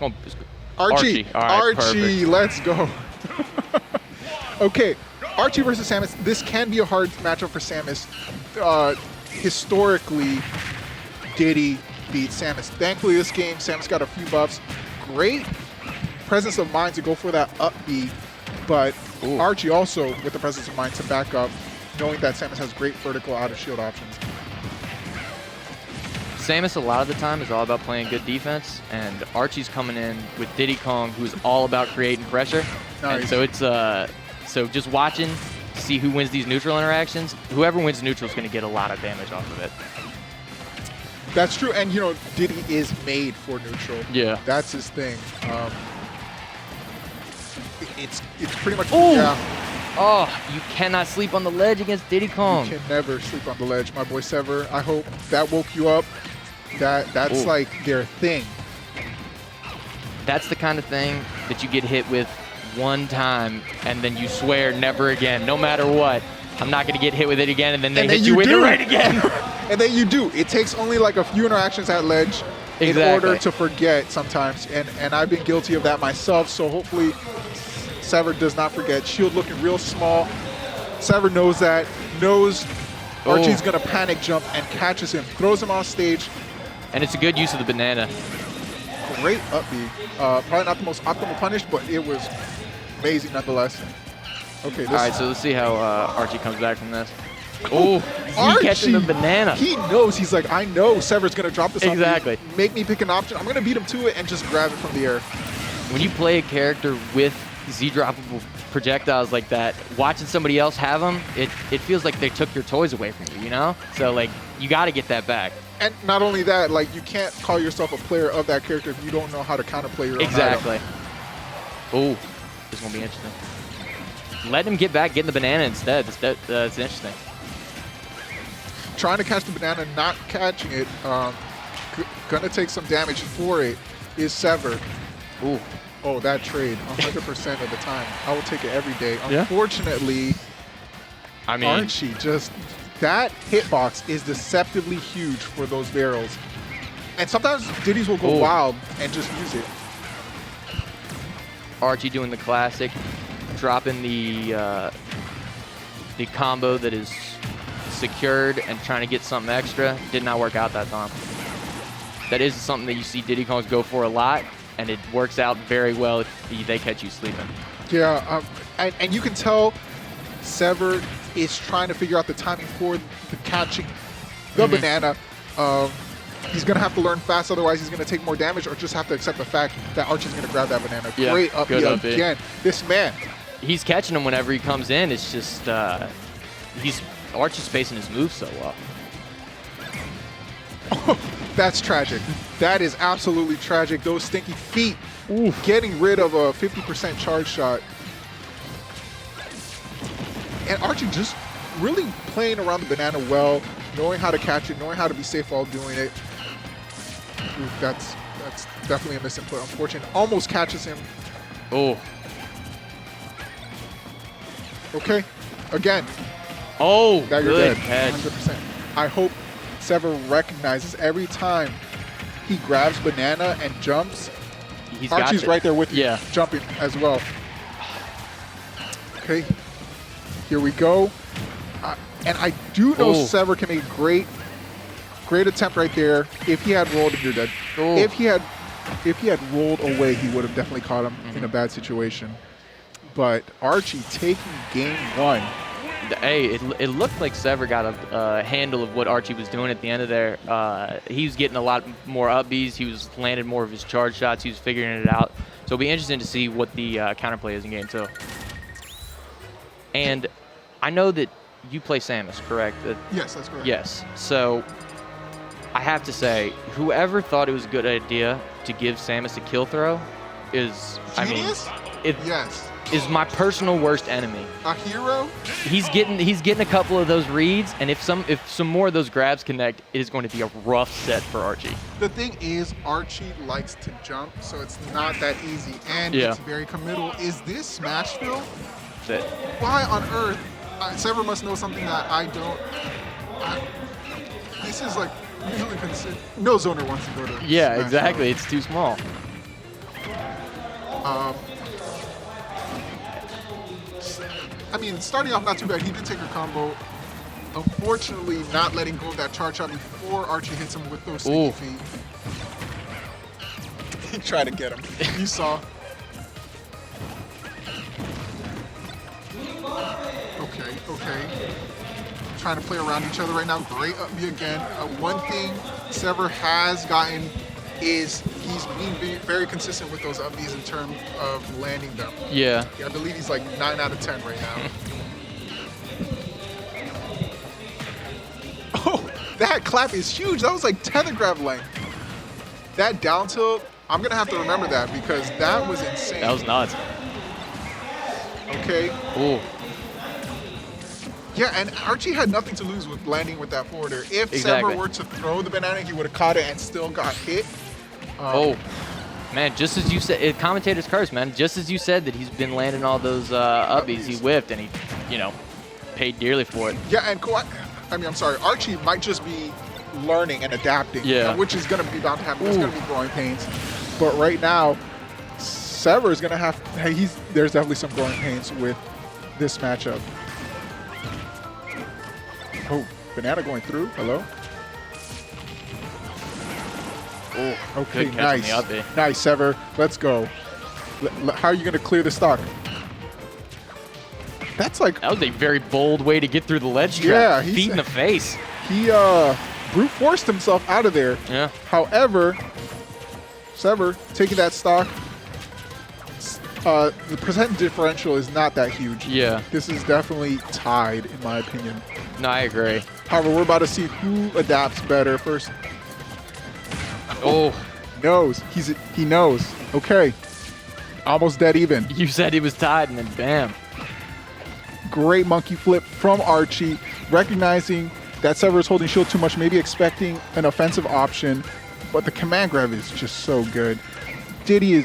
Oh, Archy. All right, Archy, perfect. let's go. Okay, Archy versus Samus. This can be a hard matchup for Samus. Historically, Diddy beat Samus. Thankfully, this game, Samus got a few buffs. Great presence of mind to go for that up B, but Ooh. Archy also with the presence of mind to back up, knowing that Samus has great vertical out of shield options. Samus a lot of the time is all about playing good defense, and Archy's coming in with Diddy Kong, who's all about creating pressure. Nice. And so it's so just watching to see who wins these neutral interactions. Whoever wins neutral is going to get a lot of damage off of it. That's true, and you know, Diddy is made for neutral. Yeah. That's his thing. It's pretty much, Ooh. yeah. Oh, you cannot sleep on the ledge against Diddy Kong. You can never sleep on the ledge, my boy SeVeR. I hope that woke you up. That's Ooh. like their thing. That's the kind of thing that you get hit with one time, and then you swear never again, no matter what. I'm not going to get hit with it again, and then they hit you with it right again. And then you do. It takes only like a few interactions at ledge in order to forget sometimes, and I've been guilty of that myself, so hopefully SeVeR does not forget. Shield looking real small. SeVeR knows that, knows Archy's going to panic jump and catches him, throws him off stage. And it's a good use of the banana. Great up B. Probably not the most optimal punish, but it was amazing nonetheless. Okay, All right, so let's see how Archy comes back from this. Oh, Archy catching the banana. He knows. He's like, I know SeVeR's going to drop this Exactly. on me. Make me pick an option. I'm going to beat him to it and just grab it from the air. When you play a character with Z-droppable projectiles like that, watching somebody else have them, it feels like they took your toys away from you, you know? So, like, you got to get that back. And not only that, like, you can't call yourself a player of that character if you don't know how to counterplay your own Exactly. Oh, this is going to be interesting. Let him get back, getting the banana instead. That's interesting. Trying to catch the banana, not catching it, gonna take some damage for it, is SeVeR. Ooh. Oh, that trade, 100% of the time. I will take it every day. Yeah. Unfortunately, I mean, Archy just, that hitbox is deceptively huge for those barrels. And sometimes Diddy's will go wild and just use it. Archy doing the classic, dropping the combo that is secured and trying to get something extra. Did not work out that time. That is something that you see Diddy Kongs go for a lot, and it works out very well if they catch you sleeping. Yeah, and you can tell SeVeR is trying to figure out the timing for the catching the banana. He's going to have to learn fast, otherwise he's going to take more damage, or just have to accept the fact that Archy's going to grab that banana. Yeah, great up B again. This man. He's catching him whenever he comes in. It's just, Archy's spacing his moves so well. That's tragic. That is absolutely tragic. Those stinky feet getting rid of a 50% charge shot. And Archy just really playing around the banana well, knowing how to catch it, knowing how to be safe while doing it. Ooh, that's definitely a misinput. Unfortunate. Almost catches him. Oh. Okay. Again. Oh, Now you're good dead. catch. 100%. I hope SeVeR recognizes every time he grabs banana and jumps, Archy's right there with you, jumping as well. Okay. Here we go. And I do know SeVeR can make a great attempt right there. If he had rolled, you're dead. If he had rolled away, he would have definitely caught him in a bad situation. But Archy taking game one. Hey, it looked like SeVeR got a handle of what Archy was doing at the end of there. He was getting a lot more up Bs. He was landing more of his charge shots. He was figuring it out. So it'll be interesting to see what the counterplay is in game two. And I know that you play Samus, correct? Yes, that's correct. Yes. So I have to say, whoever thought it was a good idea to give Samus a kill throw is, Genius? Yes. Is my personal worst enemy. A hero? He's getting a couple of those reads, and if some more of those grabs connect, it is going to be a rough set for Archy. The thing is, Archy likes to jump, so it's not that easy, and it's very committal. Is this Smashville? Why on earth? SeVeR must know something that I don't. This is like usually considered. No zoner wants to go to. Yeah, Smashville. exactly. It's too small. I mean, starting off not too bad. He did take a combo. Unfortunately, not letting go of that charge shot before Archy hits him with those sticky feet. He tried to get him. You saw. Okay. Trying to play around each other right now. Great up B again. One thing SeVeR has gotten is he's being very consistent with those up Bs in terms of landing them. Yeah. I believe he's like 9 out of 10 right now. Oh, that clap is huge. That was like tether grab length. That down tilt, I'm going to have to remember that because that was insane. That was nuts. Okay. Ooh. Yeah, and Archy had nothing to lose with landing with that forwarder. If SeVeR were to throw the banana, he would have caught it and still got hit. Man, just as you said, commentator's curse, man. Just as you said that he's been landing all those uppies, he whiffed and he, paid dearly for it. Yeah, and I'm sorry, Archy might just be learning and adapting, which is going to be bound to happen. There's going to be growing pains. But right now, SeVeR is going to have, there's definitely some growing pains with this matchup. Oh, banana going through. Hello. Oh, okay, nice. Nice, SeVeR. Let's go. How are you going to clear the stock? That's like... That was a very bold way to get through the ledge trap. Yeah. Feet in the face. He brute forced himself out of there. Yeah. However, SeVeR taking that stock, the percent differential is not that huge. Yeah. This is definitely tied, in my opinion. No, I agree. However, we're about to see who adapts better first. Oh. Knows. He knows. Okay. Almost dead even. You said he was tied, and then bam. Great monkey flip from Archy, recognizing that SeVeR is holding shield too much, maybe expecting an offensive option, but the command grab is just so good. Diddy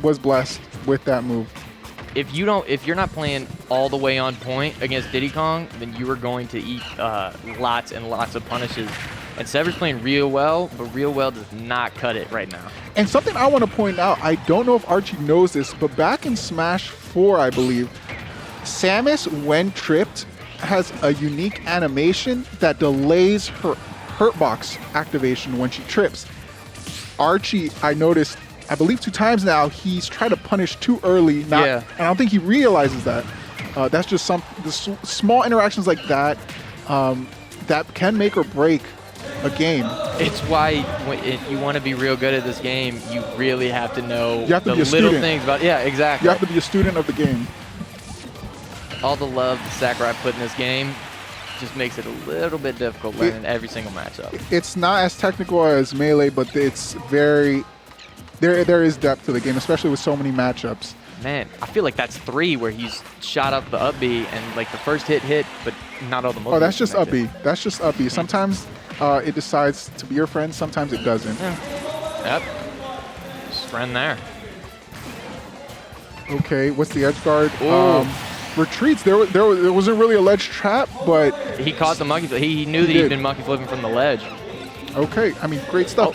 was blessed with that move. If you're not playing all the way on point against Diddy Kong, then you are going to eat lots and lots of punishes. And SeVeR's playing real well, but real well does not cut it right now. And something I want to point out, I don't know if Archy knows this, but back in Smash 4, I believe, Samus, when tripped, has a unique animation that delays her hurtbox activation when she trips. Archy, I noticed, I believe 2 times now, he's tried to punish too early. And I don't think he realizes that. That's just the small interactions like that that can make or break a game. It's why if you want to be real good at this game, you really have to know the little things about. Yeah, exactly. You have to be a student of the game. All the love Sakurai put in this game just makes it a little bit difficult learning every single matchup. It's not as technical as Melee, but it's very... There is depth to the game, especially with so many matchups. Man, I feel like that's 3 where he's shot up the up B and like the first hit, but not all the moves. Oh, that's just up B. That's just up B. Sometimes it decides to be your friend, sometimes it doesn't. Yeah. Yep. Just friend there. Okay, what's the edge guard? Retreats. There wasn't really a ledge trap, but he caught the monkey flip. He knew that he'd been monkey flipping from the ledge. Okay, I mean, great stuff.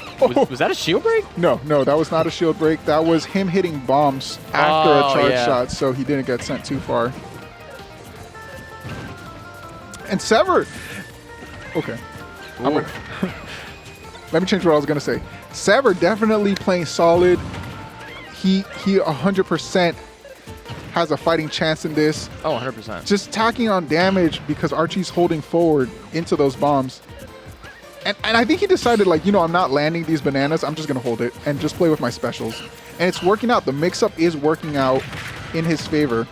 Was that a shield break? No, that was not a shield break. That was him hitting bombs after a charge shot, so he didn't get sent too far. And SeVeR. Okay. Let me change what I was gonna say. SeVeR definitely playing solid. He 100% has a fighting chance in this. Oh, 100%. Just tacking on damage because Archy's holding forward into those bombs. And I think he decided, like, I'm not landing these bananas. I'm just going to hold it and just play with my specials. And it's working out. The mix-up is working out in his favor.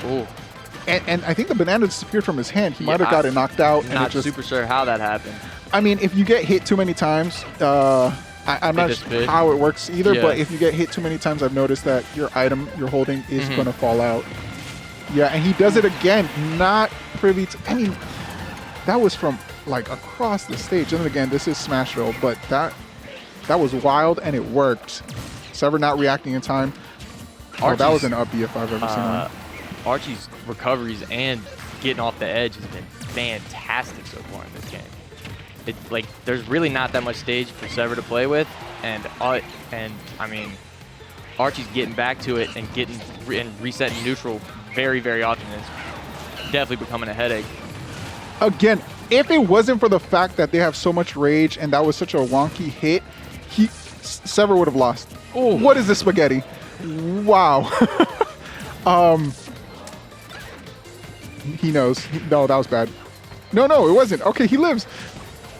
Ooh. And I think the banana disappeared from his hand. He might have got it knocked out. Not super sure how that happened. I mean, if you get hit too many times, I'm not sure how it works either, but if you get hit too many times, I've noticed that your item you're holding is going to fall out. Yeah, and he does it again, not privy to... I mean, that was from, like, across the stage. And then again, this is Smashville, but that was wild, and it worked. SeVeR not reacting in time. Oh, that was an up B if I've ever seen one. Archy's recoveries and getting off the edge has been fantastic so far in this game. like there's really not that much stage for SeVeR to play with, and I mean, Archy's getting back to it and resetting neutral very, very often. It's definitely becoming a headache. Again, if it wasn't for the fact that they have so much rage and that was such a wonky hit, SeVeR would have lost. Ooh. What is this spaghetti? Wow. He knows. No, that was bad. No, it wasn't. Okay, he lives.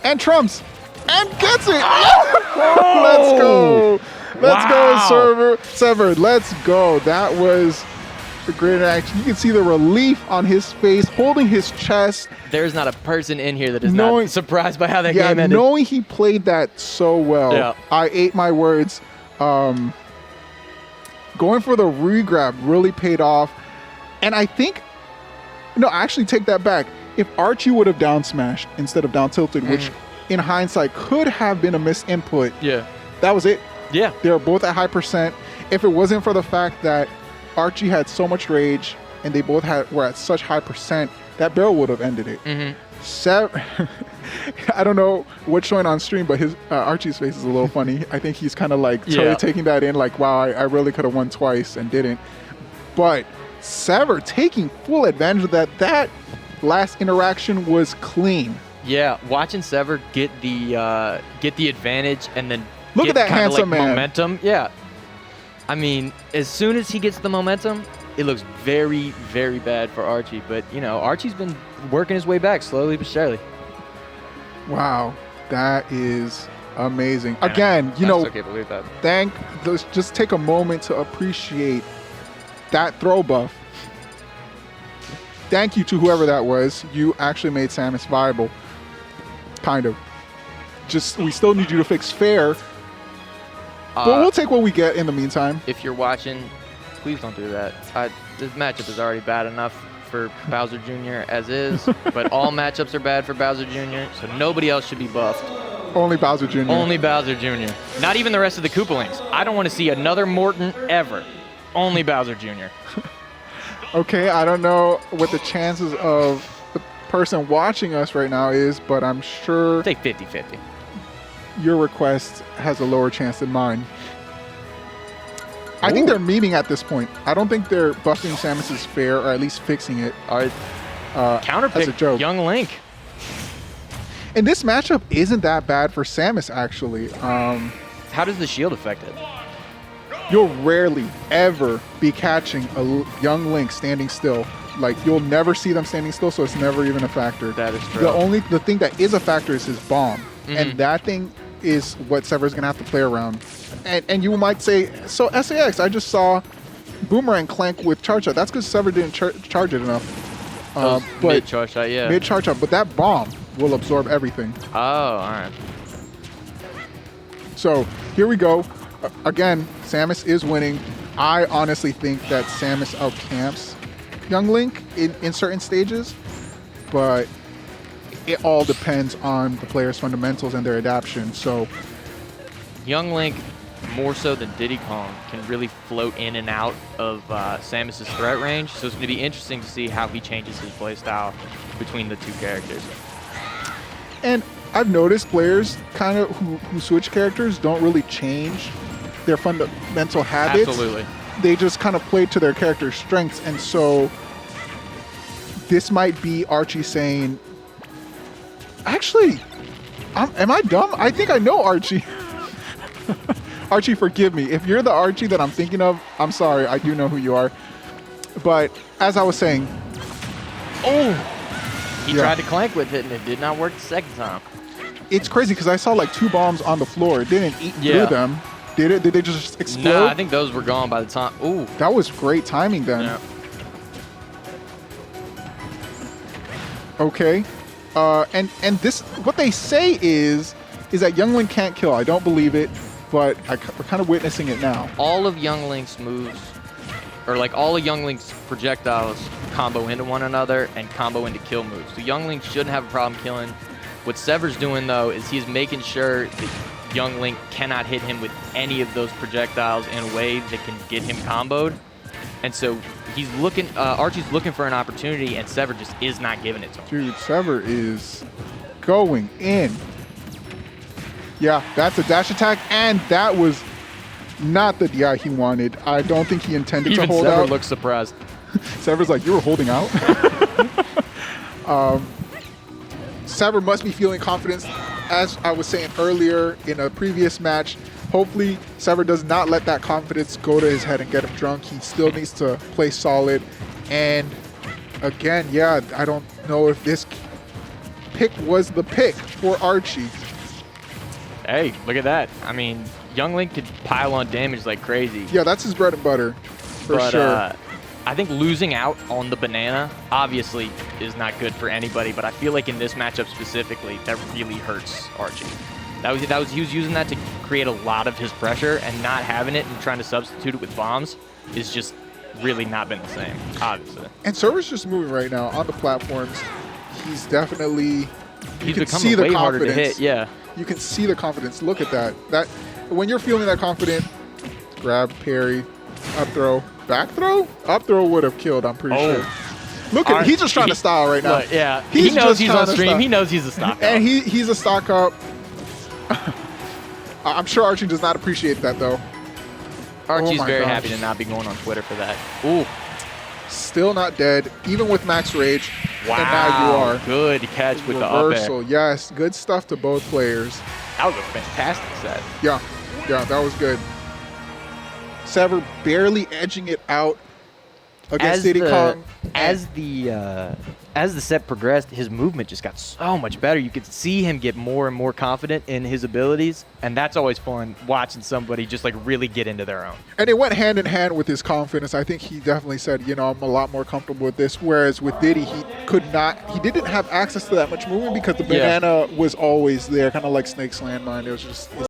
And trumps. And gets it. Oh. Let's go. Let's Wow. go, SeVeR. Let's go. That was a great interaction. You can see the relief on his face, holding his chest. There's not a person in here that is not surprised by how that game ended. Knowing he played that so well. Yeah. I ate my words. Going for the regrab really paid off. And I think, no, I actually take that back. If Archy would have down smashed instead of down tilted, which in hindsight could have been a missed input, that was it. Yeah. They were both at high percent. If it wasn't for the fact that Archy had so much rage and they both were at such high percent, that barrel would have ended it. I don't know what's showing on stream, but his Archy's face is a little funny. I think he's kind of like totally taking that in, like, wow, I really could have won twice and didn't. But SeVeR taking full advantage of that. That last interaction was clean. Yeah, watching SeVeR get the advantage and then look at that handsome man momentum. Yeah, I mean, as soon as he gets the momentum, it looks very, very bad for Archy. But you know, Archy's been working his way back slowly but surely. Wow, that is amazing. Again, you know, I can't believe that. Let's just take a moment to appreciate that throw buff. Thank you to whoever that was. You actually made Samus viable. Kind of. Just, we still need you to fix fair. But we'll take what we get in the meantime. If you're watching, please don't do that. This matchup is already bad enough for Bowser Jr. as is, but all matchups are bad for Bowser Jr., so nobody else should be buffed. Only Bowser Jr. Only Bowser Jr. Not even the rest of the Koopalings. I don't want to see another Morton ever. Only Bowser Jr. Okay, I don't know what the chances of the person watching us right now is, but I'm sure take 50-50. Your request has a lower chance than mine. I think they're meeting at this point. I don't think they're buffing Samus's fair, or at least fixing it. Counterpick as a joke. Young Link. And this matchup isn't that bad for Samus, actually. How does the shield affect it? You'll rarely, ever be catching a Young Link standing still. Like, you'll never see them standing still, so it's never even a factor. That is true. The thing that is a factor is his bomb. And that thing is what SeVeR's going to have to play around. And you might say, so SAX, I just saw Boomerang clank with charge shot. That's because SeVeR didn't charge it enough. But mid-charge shot, yeah. Mid-charge shot, but that bomb will absorb everything. Oh, all right. So here we go. Again, Samus is winning. I honestly think that Samus outcamps Young Link in certain stages, but it all depends on the player's fundamentals and their adaptation. So Young Link, more so than Diddy Kong, can really float in and out of Samus's threat range. So it's going to be interesting to see how he changes his playstyle between the two characters. And I've noticed players kind of who switch characters don't really change their fundamental habits. Absolutely. They just kind of play to their character's strengths. And so this might be Archy saying, actually, am I dumb? I think I know Archy. Archy, forgive me. If you're the Archy that I'm thinking of, I'm sorry. I do know who you are. But as I was saying, he tried to clank with it, and it did not work the second time. It's crazy because I saw like 2 bombs on the floor. It didn't eat through them. Did it? Did they just explode? No, I think those were gone by the time. Ooh. That was great timing then. Yeah. Okay. And this, what they say is that Young Link can't kill. I don't believe it, but we're kind of witnessing it now. All of Young Link's moves, or like all of Young Link's projectiles, combo into one another and combo into kill moves. So Young Link shouldn't have a problem killing. What SeVeR's doing though is he's making sure that Young Link cannot hit him with any of those projectiles in a way that can get him comboed. And so he's looking, Archy's looking for an opportunity, and SeVeR just is not giving it to him. Dude, SeVeR is going in. Yeah, that's a dash attack, and that was not the DI he wanted. I don't think he intended to hold SeVeR out. looks surprised. SeVeR's like, you were holding out? SeVeR must be feeling confidence. As I was saying earlier in a previous match, hopefully SeVeR does not let that confidence go to his head and get him drunk. He still needs to play solid. And again, yeah, I don't know if this pick was the pick for Archy. Hey, look at that. I mean, Young Link could pile on damage like crazy. Yeah, that's his bread and butter, for sure. I think losing out on the banana obviously is not good for anybody, but I feel like in this matchup specifically, that really hurts Archy. He was using that to create a lot of his pressure, and not having it and trying to substitute it with bombs is just really not been the same, obviously. And SeVeR's just moving right now on the platforms. He's definitely, you can see the way harder to confidence. hit, yeah. You can see the confidence. Look at that. When you're feeling that confident, grab, parry, up throw, back throw? Up throw would have killed, I'm pretty sure. Look at he's just trying to style right now. Look, yeah, he knows he's on stream. He knows he's a stock up. And he's a stock up. I'm sure Archy does not appreciate that, though. Archy's very happy to not be going on Twitter for that. Ooh. Still not dead, even with max rage. Wow. And now you are. Good catch with the up reversal. Yes, good stuff to both players. That was a fantastic set. Yeah, that was good. SeVeR barely edging it out against Diddy Kong. As the set progressed, his movement just got so much better. You could see him get more and more confident in his abilities, and that's always fun, watching somebody just like really get into their own. And it went hand in hand with his confidence. I think he definitely said, you know, I'm a lot more comfortable with this. Whereas with Diddy, he didn't have access to that much movement because the banana was always there, kind of like Snake's landmine. It was just